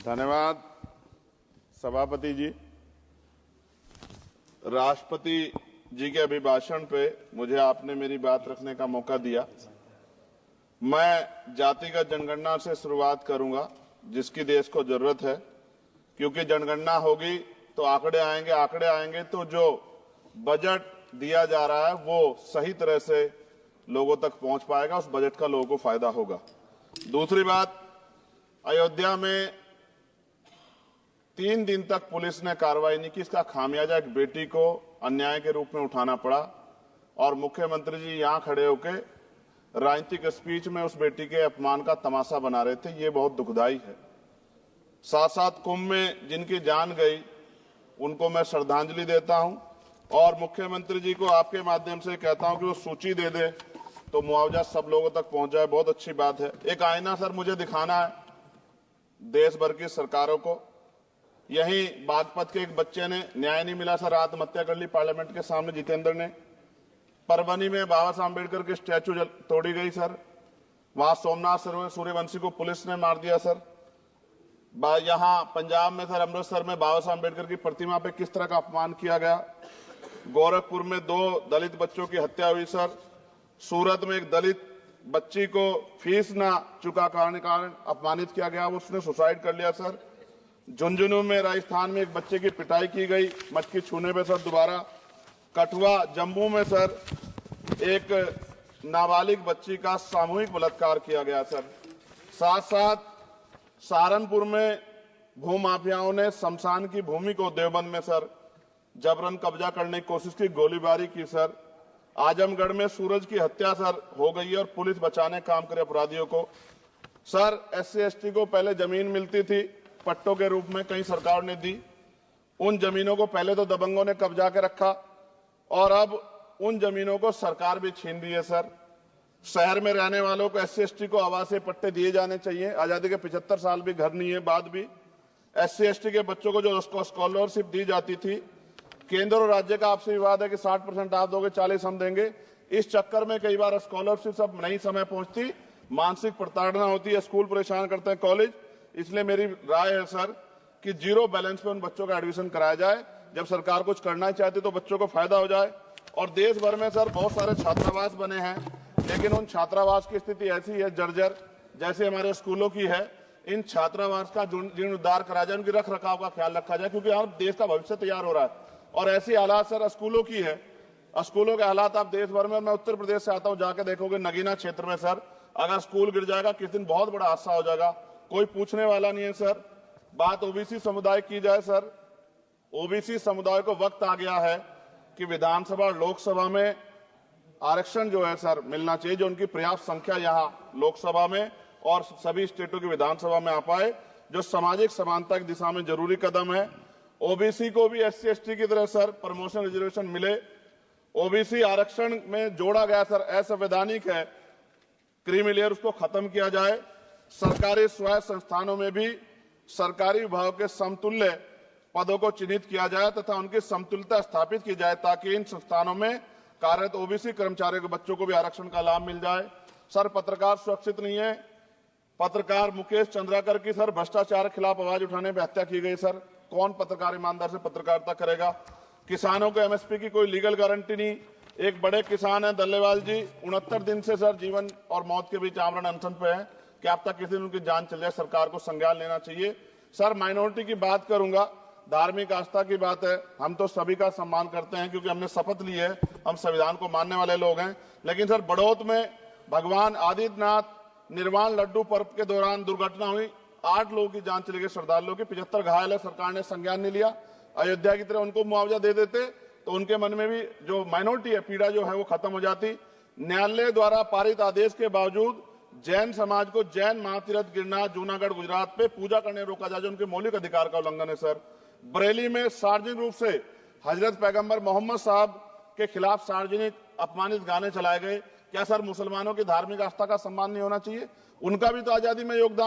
धन्यवाद सभापति जी। राष्ट्रपति जी के अभिभाषण पे मुझे आपने मेरी बात रखने का मौका दिया। मैं जातिगत जनगणना से शुरुआत करूंगा जिसकी देश को जरूरत है, क्योंकि जनगणना होगी तो आंकड़े आएंगे तो जो बजट दिया जा रहा है वो सही तरह से लोगों तक पहुंच पाएगा, उस बजट का लोगों को फायदा होगा। दूसरी बात, अयोध्या में 3 दिन तक पुलिस ने कार्रवाई नहीं की। इसका खामियाजा एक बेटी को अन्याय के रूप में उठाना पड़ा और मुख्यमंत्री जी यहां खड़े होकर राजनीतिक स्पीच में उस बेटी के अपमान का तमाशा बना रहे थे। ये बहुत दुखदाई है। साथ साथ कुंभ में जिनकी जान गई उनको मैं श्रद्धांजलि देता हूं और मुख्यमंत्री जी को आपके माध्यम से कहता हूं कि वो सूची दे दे तो मुआवजा सब लोगों तक पहुंच जाए। बहुत अच्छी बात है। एक आईना सर मुझे दिखाना है देश भर की सरकारों को। यही बागपत के एक बच्चे ने न्याय नहीं मिला सर, आत्महत्या कर ली पार्लियामेंट के सामने, जितेंद्र ने। परभनी में बाबा साहब अम्बेडकर की स्टैचू तोड़ी गई सर, वहां सोमनाथ सूर्यवंशी को पुलिस ने मार दिया सर। यहां पंजाब में सर, अमृतसर में बाबा साहब अम्बेडकर की प्रतिमा पे किस तरह का अपमान किया गया। गोरखपुर में 2 दलित बच्चों की हत्या हुई सर। सूरत में एक दलित बच्ची को फीस ना चुका कारण अपमानित किया गया, उसने सुसाइड कर लिया सर। झुंझुनू में राजस्थान में एक बच्चे की पिटाई की गई मटकी छूने पे सर दोबारा। कठुआ जम्मू में सर एक नाबालिग बच्ची का सामूहिक बलात्कार किया गया सर। साथ साथ सहारनपुर में भूमाफियाओं ने शमशान की भूमि को देवबंद में सर जबरन कब्जा करने की कोशिश की, गोलीबारी की सर। आजमगढ़ में सूरज की हत्या सर हो गई और पुलिस बचाने काम करे अपराधियों को। सर SC ST को पहले जमीन मिलती थी पट्टों के रूप में, कई सरकार ने दी। उन जमीनों को पहले तो दबंगों ने कब्जा के रखा और अब उन जमीनों को सरकार भी छीन रही है सर। शहर में रहने वालों को SC ST को आवासीय पट्टे दिए जाने चाहिए। आजादी के 75 साल भी घर नहीं है, बाद भी SC ST के बच्चों को जो स्कॉलरशिप दी जाती थी, केंद्र और राज्य का आपसी विवाद है कि 60% आप दोगे, 40 हम देंगे। इस चक्कर में कई बार स्कॉलरशिप सब नहीं समय पहुंचती, मानसिक प्रताड़ना होती है, स्कूल परेशान करते हैं, कॉलेज। इसलिए मेरी राय है सर कि 0 बैलेंस पे उन बच्चों का एडमिशन कराया जाए। जब सरकार कुछ करना चाहती तो बच्चों को फायदा हो जाए। और देश भर में सर बहुत सारे छात्रावास बने हैं, लेकिन उन छात्रावास की स्थिति ऐसी है जर्जर, जैसे हमारे स्कूलों की है। इन छात्रावास का जीर्णोद्धार करा जाए, उनकी रख रखाव का ख्याल रखा जाए, क्योंकि अब देश का भविष्य तैयार हो रहा है। और ऐसी हालात सर स्कूलों की है। स्कूलों के हालात आप देश भर में, मैं उत्तर प्रदेश से आता हूं, जाके देखोगे नगीना क्षेत्र में सर अगर स्कूल गिर जाएगा किस दिन बहुत बड़ा हादसा हो जाएगा, कोई पूछने वाला नहीं है सर। बात OBC समुदाय की जाए सर, OBC समुदाय को वक्त आ गया है कि विधानसभा और लोकसभा में आरक्षण जो है सर मिलना चाहिए, जो उनकी पर्याप्त संख्या यहाँ लोकसभा में और सभी स्टेटों की विधानसभा में आ पाए, जो सामाजिक समानता की दिशा में जरूरी कदम है। OBC को भी SC ST की तरह सर प्रमोशन रिजर्वेशन मिले। OBC आरक्षण में जोड़ा गया सर असंवैधानिक है, क्रीमी लेयर, उसको खत्म किया जाए। सरकारी स्वायत्त संस्थानों में भी सरकारी विभागों के समतुल्य पदों को चिन्हित किया जाए तथा उनकी समतुल्यता स्थापित की जाए, ताकि इन संस्थानों में कार्यरत OBC कर्मचारियों के बच्चों को भी आरक्षण का लाभ मिल जाए। सर पत्रकार सुरक्षित नहीं है। पत्रकार मुकेश चंद्राकर की सर भ्रष्टाचार के खिलाफ आवाज उठाने पर हत्या की गई सर। कौन पत्रकार ईमानदार से पत्रकारिता करेगा। किसानों को MSP की कोई लीगल गारंटी नहीं। एक बड़े किसान है दल्लेवाल जी, 69 दिन से सर जीवन और मौत के बीच आमरण अनशन पे है। क्या अब तक किसी दिन उनकी जान चल जाए, सरकार को संज्ञान लेना चाहिए। सर माइनॉरिटी की बात करूंगा, धार्मिक आस्था की बात है, हम तो सभी का सम्मान करते हैं क्योंकि हमने शपथ ली है, हम संविधान को मानने वाले लोग हैं। लेकिन सर बड़ौत में भगवान आदित्यनाथ निर्वाण लड्डू पर्व के दौरान दुर्घटना हुई, 8 लोगों की जान चली गई, श्रद्धालुओं की, 75 घायल है, सरकार ने संज्ञान नहीं लिया। अयोध्या की तरह उनको मुआवजा दे देते तो उनके मन में भी जो माइनॉरिटी है पीड़ा जो है वो खत्म हो जाती। न्यायालय द्वारा पारित आदेश के बावजूद जैन समाज को जैन महातीर्थ गिरनार जूनागढ़ गुजरात पे पूजा करने रोका जाए, जो उनके मौलिक अधिकार का उल्लंघन है सर। बरेली में सार्वजनिक रूप से हजरत पैगंबर मोहम्मद साहब के खिलाफ सार्वजनिक अपमानित गाने चलाए गए। क्या सर मुसलमानों की धार्मिक आस्था का सम्मान नहीं होना चाहिए? उनका भी तो आजादी में योगदान